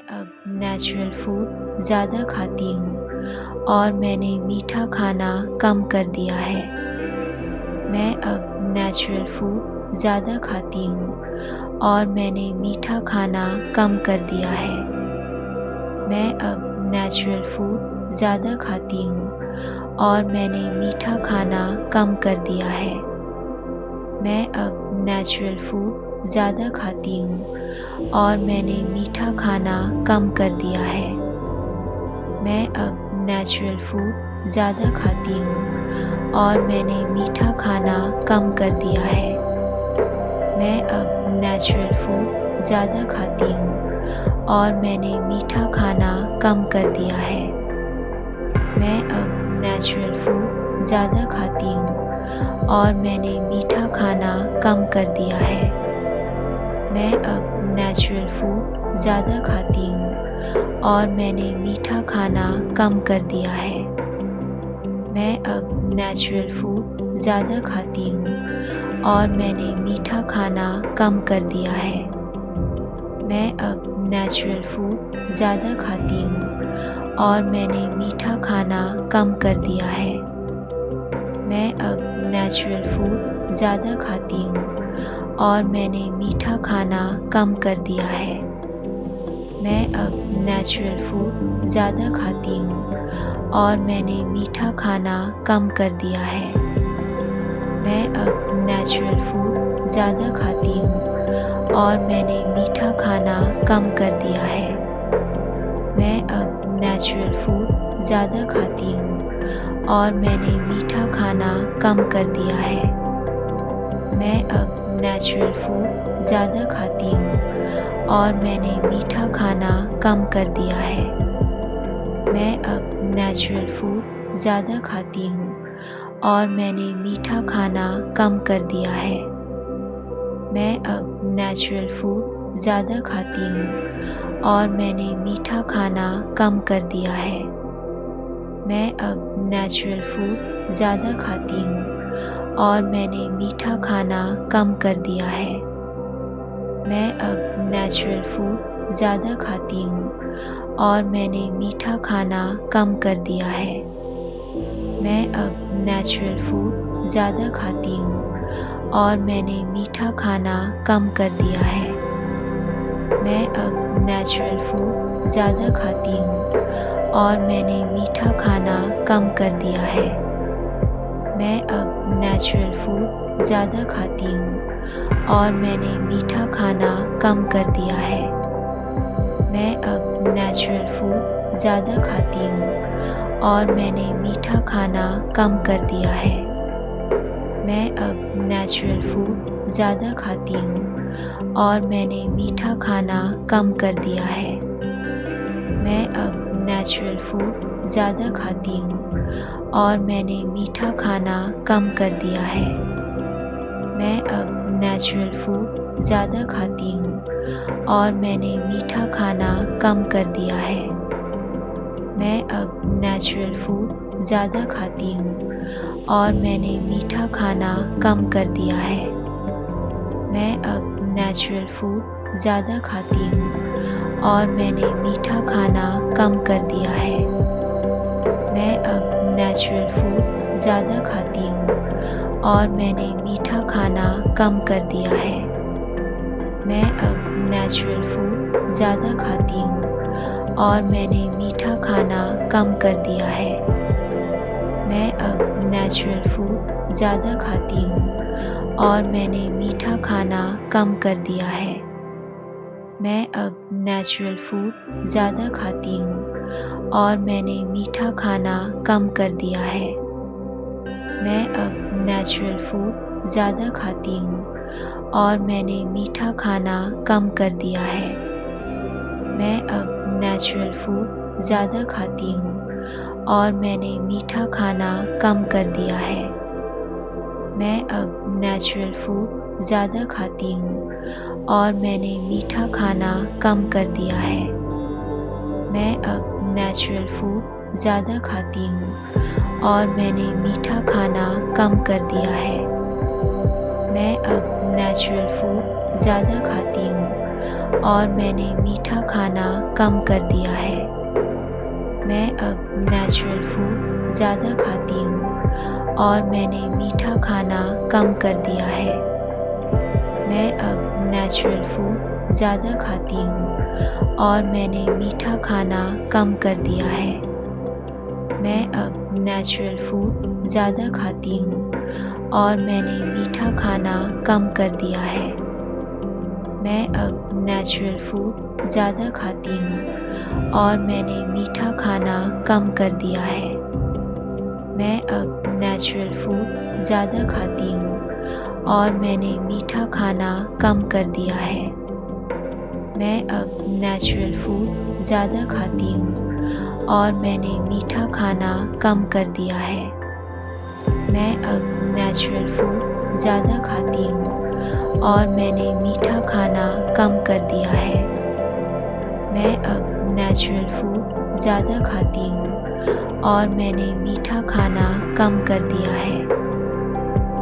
अब natural food ज़्यादा खाती हूँ और मैंने मीठा खाना कम कर दिया है। मैं अब नेचुरल फूड ज़्यादा खाती हूँ और मैंने मीठा खाना कम कर दिया है। मैं अब नेचुरल फूड ज़्यादा खाती हूँ और मैंने मीठा खाना कम कर दिया है। मैं अब नेचुरल फूड ज़्यादा खाती हूँ और मैंने मीठा खाना कम कर दिया है। मैं अब नेचुरल फूड ज़्यादा खाती हूँ और मैंने मीठा खाना कम कर दिया है। मैं अब नेचुरल फूड ज़्यादा खाती हूँ और मैंने मीठा खाना कम कर दिया है। मैं अब नेचुरल फूड ज़्यादा खाती हूँ और मैंने मीठा खाना कम कर दिया है। मैं अब नेचुरल फूड ज़्यादा खाती हूँ और मैंने मीठा खाना कम कर दिया है। मैं अब नेचुरल फूड ज़्यादा खाती हूँ और मैंने मीठा खाना कम कर दिया है। मैं अब नेचुरल फूड ज़्यादा खाती हूँ और मैंने मीठा खाना कम कर दिया है। मैं अब नेचुरल फूड ज़्यादा खाती हूँ और मैंने मीठा खाना कम कर दिया है। मैं अब नेचुरल फूड ज़्यादा खाती हूँ और मैंने मीठा खाना कम कर दिया है। मैं अब नेचुरल फूड ज़्यादा खाती हूँ और मैंने मीठा खाना कम कर दिया है। मैं अब नेचुरल फूड ज़्यादा खाती हूँ और मैंने मीठा खाना कम कर दिया है। मैं अब नेचुरल फूड ज़्यादा खाती हूँ और मैंने मीठा खाना कम कर दिया है। मैं अब नेचुरल फूड ज़्यादा खाती हूँ और मैंने मीठा खाना कम कर दिया है। मैं अब नेचुरल फूड ज़्यादा खाती हूँ और मैंने मीठा खाना कम कर दिया है। मैं अब नेचुरल फूड ज़्यादा खाती हूँ और मैंने मीठा खाना कम कर दिया है। मैं अब नेचुरल फूड ज़्यादा खाती हूँ और मैंने मीठा खाना कम कर दिया है। मैं अब नेचुरल फूड ज़्यादा खाती हूँ और मैंने मीठा खाना कम कर दिया है। मैं अब नेचुरल फूड ज़्यादा खाती हूँ और मैंने मीठा खाना कम कर दिया है। मैं अब नेचुरल फूड ज़्यादा खाती हूँ और मैंने मीठा खाना कम कर दिया है। मैं अब नेचुरल फूड ज़्यादा खाती हूँ और मैंने मीठा खाना कम कर दिया है। मैं अब नेचुरल फूड ज़्यादा खाती हूँ और मैंने मीठा खाना कम कर दिया है। मैं अब नेचुरल फूड ज़्यादा खाती हूँ और मैंने मीठा खाना कम कर दिया है। मैं अब नेचुरल फूड ज़्यादा खाती हूँ और मैंने मीठा खाना कम कर दिया है। मैं अब नेचुरल फूड ज़्यादा खाती हूँ और मैंने मीठा खाना कम कर दिया है। मैं अब नेचुरल फूड ज़्यादा खाती हूँ और मैंने मीठा खाना कम कर दिया है। मैं अब नेचुरल फूड ज़्यादा खाती हूँ और मैंने मीठा खाना कम कर दिया है। मैं अब नेचुरल फूड ज़्यादा खाती हूँ और मैंने मीठा खाना कम कर दिया है। मैं अब नेचुरल फूड ज़्यादा खाती हूँ और मैंने मीठा खाना कम कर दिया है। मैं अब नेचुरल फूड ज़्यादा खाती हूँ और मैंने मीठा खाना कम कर दिया है। मैं अब नेचुरल फूड ज़्यादा खाती हूँ और मैंने मीठा खाना कम कर दिया है। मैं अब नेचुरल फूड ज़्यादा खाती हूँ और मैंने मीठा खाना कम कर दिया है। मैं अब नेचुरल फूड ज़्यादा खाती हूँ और मैंने मीठा खाना कम कर दिया है। मैं अब नेचुरल फूड ज़्यादा खाती हूँ और मैंने मीठा खाना कम कर दिया है। मैं अब नेचुरल फूड ज़्यादा खाती हूँ और मैंने मीठा खाना कम कर दिया है। मैं अब नेचुरल फूड ज़्यादा खाती हूँ और मैंने मीठा खाना कम कर दिया है। मैं अब नेचुरल फूड ज़्यादा खाती हूँ और मैंने मीठा खाना कम कर दिया है। मैं अब नेचुरल फूड ज़्यादा खाती हूँ और मैंने मीठा खाना कम कर दिया है। मैं अब नेचुरल फूड ज़्यादा खाती हूँ और मैंने मीठा खाना कम कर दिया है। मैं अब नेचुरल फूड ज़्यादा खाती हूँ और मैंने मीठा खाना कम कर दिया है। मैं अब नेचुरल फूड ज़्यादा खाती हूँ और मैंने मीठा खाना कम कर दिया है। मैं अब नेचुरल फूड ज़्यादा खाती हूँ और मैंने मीठा खाना कम कर दिया है। मैं अब नेचुरल फूड ज़्यादा खाती हूँ और मैंने मीठा खाना कम कर दिया है।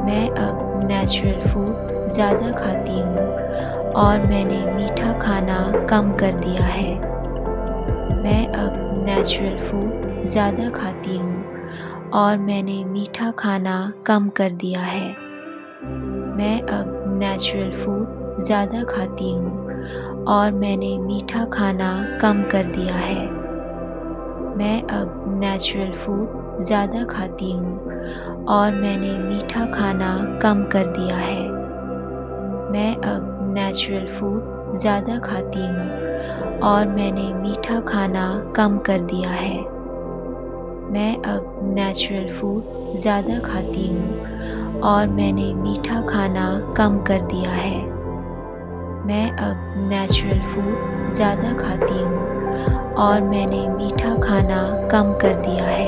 मैं अब नेचुरल फूड ज़्यादा खाती हूँ और मैंने मीठा खाना कम कर दिया है। मैं अब नेचुरल फूड ज़्यादा खाती हूँ और मैंने मीठा खाना कम कर दिया है। मैं अब नेचुरल फूड ज़्यादा खाती हूँ और मैंने मीठा खाना कम कर दिया है। मैं अब नेचुरल फूड ज़्यादा खाती हूँ और मैंने मीठा खाना कम कर दिया है। मैं अब नेचुरल फूड ज़्यादा खाती हूँ और मैंने मीठा खाना कम कर दिया है। मैं अब नेचुरल फूड ज़्यादा खाती हूँ और मैंने मीठा खाना कम कर दिया है। मैं अब नेचुरल फूड ज़्यादा खाती हूँ और मैंने मीठा खाना कम कर दिया है।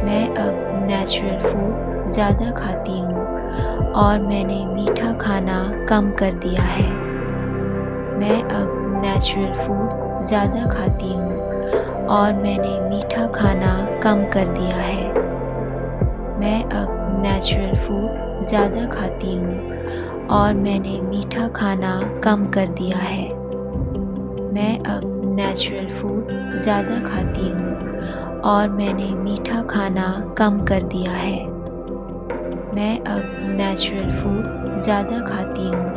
मैं अब नेचुरल फूड ज़्यादा खाती हूँ और मैंने मीठा खाना कम कर दिया है। मैं अब नेचुरल फूड ज़्यादा खाती हूँ और मैंने मीठा खाना कम कर दिया है। मैं अब नेचुरल फूड ज़्यादा खाती हूँ और मैंने मीठा खाना कम कर दिया है। मैं अब नेचुरल फूड ज़्यादा खाती हूँ और मैंने मीठा खाना कम कर दिया है। मैं अब नेचुरल फूड ज़्यादा खाती हूँ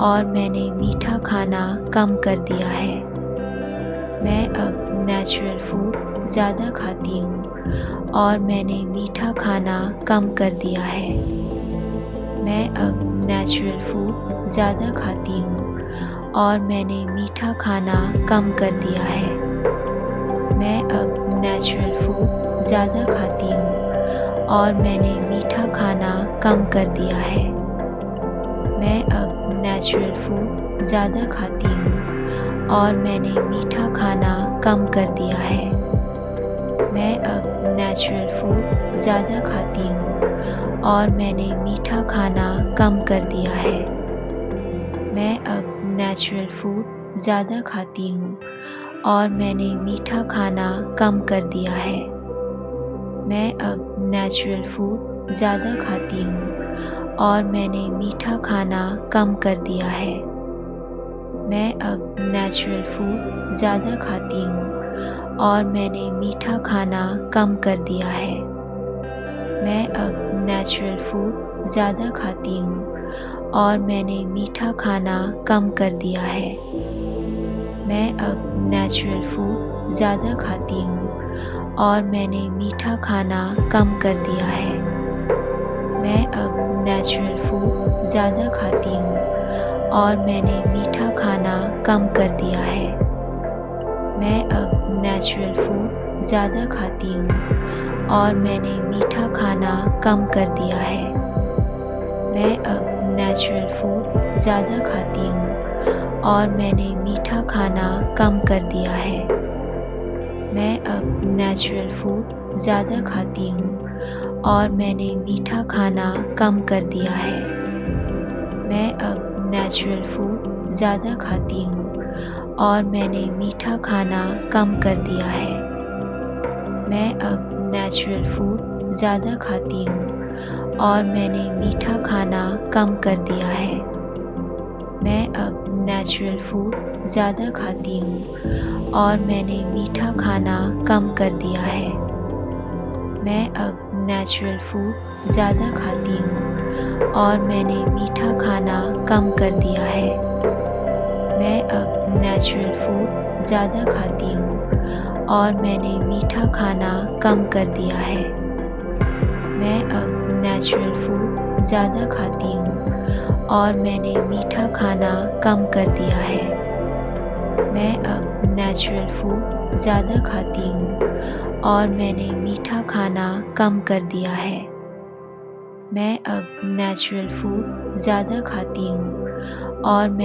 और मैंने मीठा खाना कम कर दिया है। मैं अब नेचुरल फूड ज़्यादा खाती हूँ और मैंने मीठा खाना कम कर दिया है। मैं अब नेचुरल फूड ज़्यादा खाती हूँ और मैंने मीठा खाना कम कर दिया है। मैं अब नेचुरल फूड ज़्यादा खाती हूँ और मैंने मीठा खाना कम कर दिया है। मैं अब नेचुरल फूड ज़्यादा खाती हूँ और मैंने मीठा खाना कम कर दिया है। मैं अब नेचुरल फूड ज़्यादा खाती हूँ और मैंने मीठा खाना कम कर दिया है। मैं अब नेचुरल फूड ज़्यादा खाती हूँ और मैंने मीठा खाना कम कर दिया है। मैं अब नेचुरल फूड ज़्यादा खाती हूँ और मैंने मीठा खाना कम कर दिया है। मैं अब नेचुरल फूड ज़्यादा खाती हूँ और मैंने मीठा खाना कम कर दिया है। मैं अब नेचुरल फूड ज़्यादा खाती हूँ और मैंने मीठा खाना कम कर दिया है। मैं अब नेचुरल फूड ज़्यादा खाती हूँ और मैंने मीठा खाना कम कर दिया है। मैं अब नेचुरल फूड ज़्यादा खाती हूँ और मैंने मीठा खाना कम कर दिया है। मैं अब नेचुरल फूड ज़्यादा खाती हूँ और मैंने मीठा खाना कम कर दिया है। मैं अब नेचुरल फूड ज़्यादा खाती हूँ और मैंने मीठा खाना कम कर दिया है। मैं अब नेचुरल फूड ज़्यादा खाती हूँ और मैंने मीठा खाना कम कर दिया है। मैं अब नेचुरल फूड ज़्यादा खाती हूँ और मैंने मीठा खाना कम कर दिया है। मैं अब नेचुरल फूड ज़्यादा खाती हूँ और मैंने मीठा खाना कम कर दिया है। मैं अब नेचुरल फूड ज़्यादा खाती हूँ और मैंने मीठा खाना कम कर दिया है। मैं अब नेचुरल फूड ज़्यादा खाती हूँ और मैंने मीठा खाना कम कर दिया है। मैं अब नेचुरल फूड ज़्यादा खाती हूँ और मैंने मीठा खाना कम कर दिया है। मैं अब नेचुरल फूड ज़्यादा खाती हूँ और मैंने मीठा खाना कम कर दिया है। मैं अब नेचुरल फूड ज़्यादा खाती हूँ और मैंने मीठा खाना कम कर दिया है। मैं अब नेचुरल फूड ज़्यादा खाती हूँ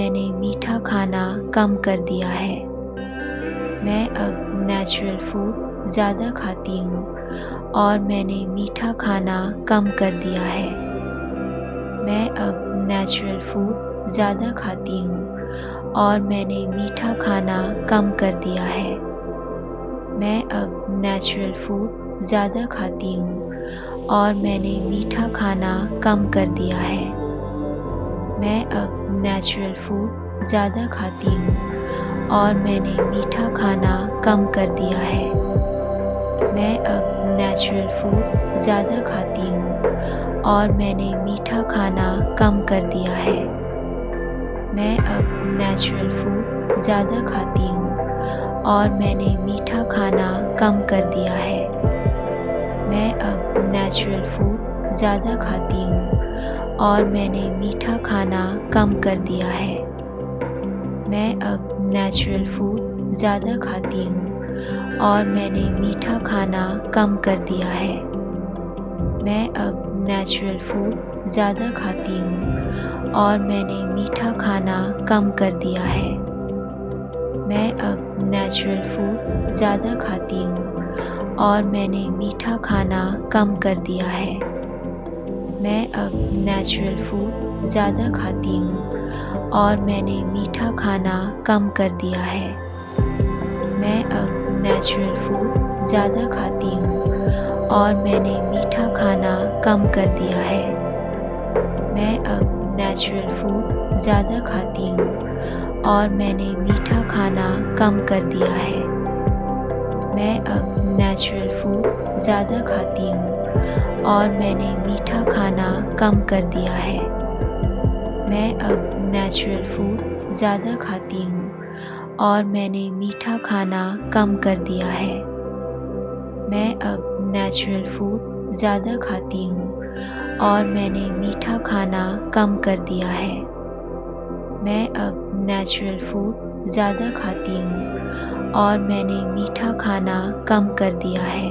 और मैंने मीठा खाना कम कर दिया है। मैं अब नेचुरल फूड ज़्यादा खाती हूँ और मैंने मीठा खाना कम कर दिया है। मैं अब नेचुरल फूड ज़्यादा खाती हूँ और मैंने मीठा खाना कम कर दिया है। मैं अब नेचुरल फूड ज़्यादा खाती हूँ और मैंने मीठा खाना कम कर दिया है। मैं अब नेचुरल फूड ज़्यादा खाती हूँ और मैंने मीठा खाना कम कर दिया है। मैं अब नेचुरल फूड ज़्यादा खाती हूँ और मैंने मीठा खाना कम कर दिया है। मैं अब नेचुरल फूड ज़्यादा खाती हूँ और मैंने मीठा खाना कम कर दिया है। मैं अब नेचुरल फूड ज़्यादा खाती हूँ और मैंने मीठा खाना कम कर दिया है। मैं अब नेचुरल फूड ज़्यादा खाती हूँ और मैंने मीठा खाना कम कर दिया है। मैं अब नेचुरल फूड ज़्यादा खाती हूँ और मैंने मीठा खाना कम कर दिया है। मैं अब नेचुरल फूड ज़्यादा खाती हूँ और मैंने मीठा खाना कम कर दिया है। मैं अब नेचुरल फूड ज़्यादा खाती हूँ और मैंने मीठा खाना कम कर दिया है। मैं अब नेचुरल फूड ज़्यादा खाती हूँ और मैंने मीठा खाना कम कर दिया है। मैं अब नेचुरल फूड ज़्यादा खाती हूँ और मैंने मीठा खाना कम कर दिया है। मैं अब नेचुरल फूड ज़्यादा खाती हूँ और मैंने मीठा खाना कम कर दिया है। मैं अब नेचुरल फूड ज़्यादा खाती हूँ और मैंने मीठा खाना कम कर दिया है। मैं अब नेचुरल फूड ज़्यादा खाती हूँ और मैंने मीठा खाना कम कर दिया है। मैं अब नेचुरल फूड ज़्यादा खाती हूँ और मैंने मीठा खाना कम कर दिया है।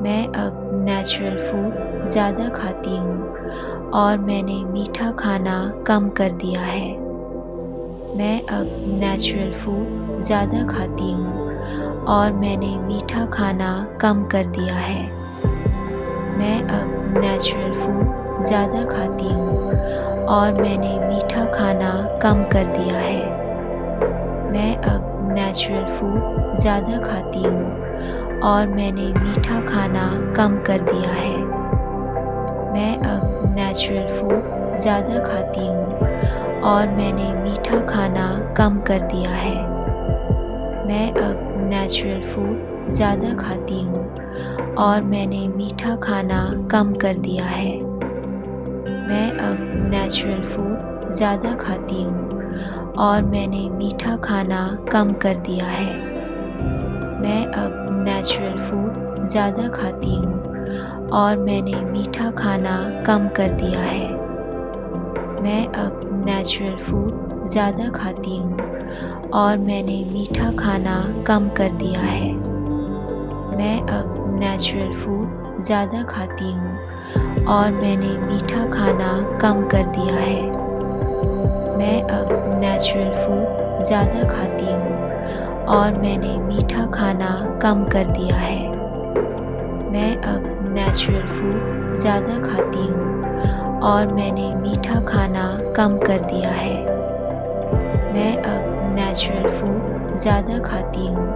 मैं अब नेचुरल फूड ज़्यादा खाती हूँ और मैंने मीठा खाना कम कर दिया है। मैं अब नेचुरल फूड ज़्यादा खाती हूँ और मैंने मीठा खाना कम कर दिया है। मैं अब नेचुरल फूड ज़्यादा खाती हूँ और मैंने मीठा खाना कम कर दिया है। मैं अब नेचुरल फूड ज़्यादा खाती हूँ और मैंने मीठा खाना कम कर दिया है। मैं अब नेचुरल फूड ज़्यादा खाती हूँ और मैंने मीठा खाना कम कर दिया है। मैं अब नेचुरल फूड ज़्यादा खाती हूँ और मैंने मीठा खाना कम कर दिया है। मैं अब नेचुरल फूड ज़्यादा खाती हूँ और मैंने मीठा खाना कम कर दिया है। मैं अब नेचुरल फूड ज़्यादा खाती हूँ और मैंने मीठा खाना कम कर दिया है। मैं अब नेचुरल फूड ज़्यादा खाती हूँ और मैंने मीठा खाना कम कर दिया है। मैं अब नेचुरल फूड ज़्यादा खाती हूँ और मैंने मीठा खाना कम कर दिया है। मैं अब नेचुरल फूड ज़्यादा खाती हूँ और मैंने मीठा खाना कम कर दिया है। मैं अब नेचुरल फूड ज़्यादा खाती हूँ और मैंने मीठा खाना कम कर दिया है। मैं अब नेचुरल फूड ज़्यादा खाती हूँ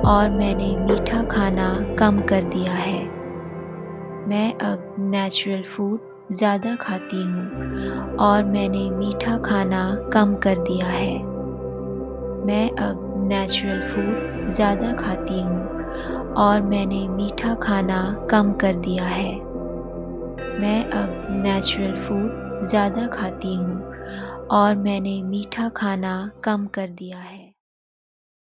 और मैंने मीठा खाना कम कर दिया है। मैं अब नेचुरल फूड ज़्यादा खाती हूँ और मैंने मीठा खाना कम कर दिया है। मैं अब नेचुरल फूड ज़्यादा खाती हूँ और मैंने मीठा खाना कम कर दिया है। मैं अब नेचुरल फूड ज़्यादा खाती हूँ और मैंने मीठा खाना कम कर दिया है।